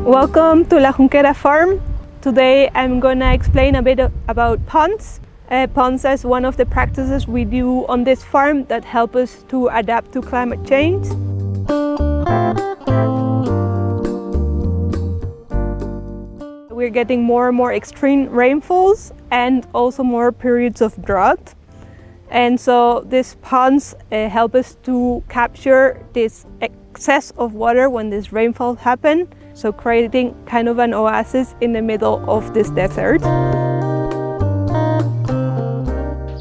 Welcome to La Junquera farm. Today I'm gonna explain a bit about ponds. Ponds is one of the practices we do on this farm that help us to adapt to climate change. We're getting more and more extreme rainfalls and also more periods of drought. And so these ponds help us to capture this excess of water when this rainfall happen. So creating kind of an oasis in the middle of this desert.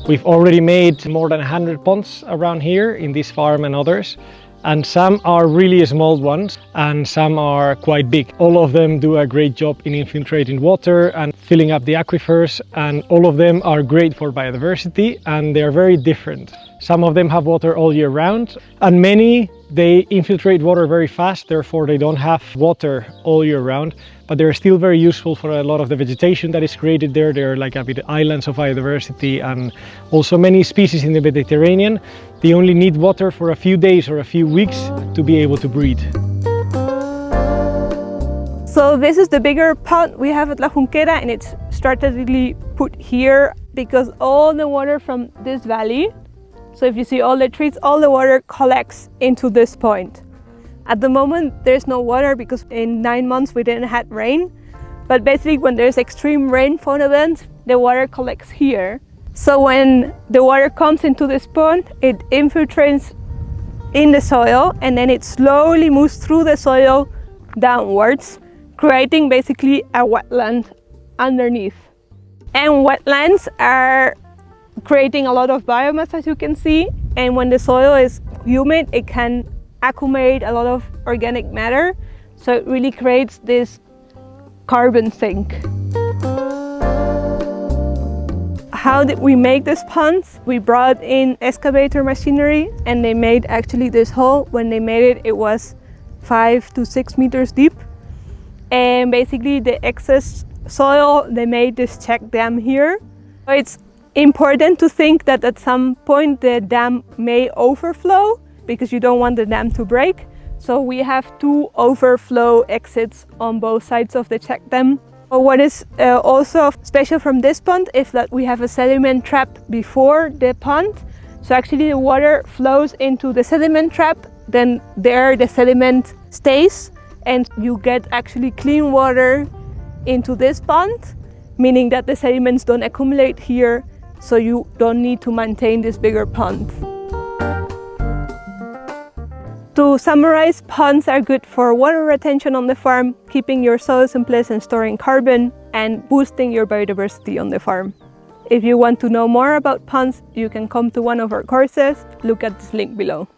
We've already made more than 100 ponds around here in this farm and others. And some are really small ones and some are quite big. All of them do a great job in infiltrating water and filling up the aquifers, and all of them are great for biodiversity, and they're very different. Some of them have water all year round, and many they infiltrate water very fast, therefore they don't have water all year round, but they're still very useful for a lot of the vegetation that is created there. They're like a bit islands of biodiversity, and also many species in the Mediterranean, they only need water for a few days or a few weeks to be able to breed. So this is the bigger pond we have at La Junquera, and it's strategically put here because all the water from this valley, so if you see all the trees, all the water collects into this point. At the moment there's no water because in 9 months we didn't have rain, but basically when there's extreme rainfall events, the water collects here. So when the water comes into this pond, it infiltrates in the soil and then it slowly moves through the soil downwards, creating basically a wetland underneath. And wetlands are creating a lot of biomass, as you can see, and when the soil is humid it can accumulate a lot of organic matter, so it really creates this carbon sink. How did we make these ponds? We brought in excavator machinery and they made actually this hole. When they made it, it was 5 to 6 meters deep, and basically the excess soil, they made this check dam here. It's important to think that at some point the dam may overflow because you don't want the dam to break. So we have 2 overflow exits on both sides of the check dam. What is also special from this pond is that we have a sediment trap before the pond. So actually the water flows into the sediment trap, then there the sediment stays and you get actually clean water into this pond, meaning that the sediments don't accumulate here, so you don't need to maintain this bigger pond. To summarize, ponds are good for water retention on the farm, keeping your soils in place and storing carbon, and boosting your biodiversity on the farm. If you want to know more about ponds, you can come to one of our courses. Look at this link below.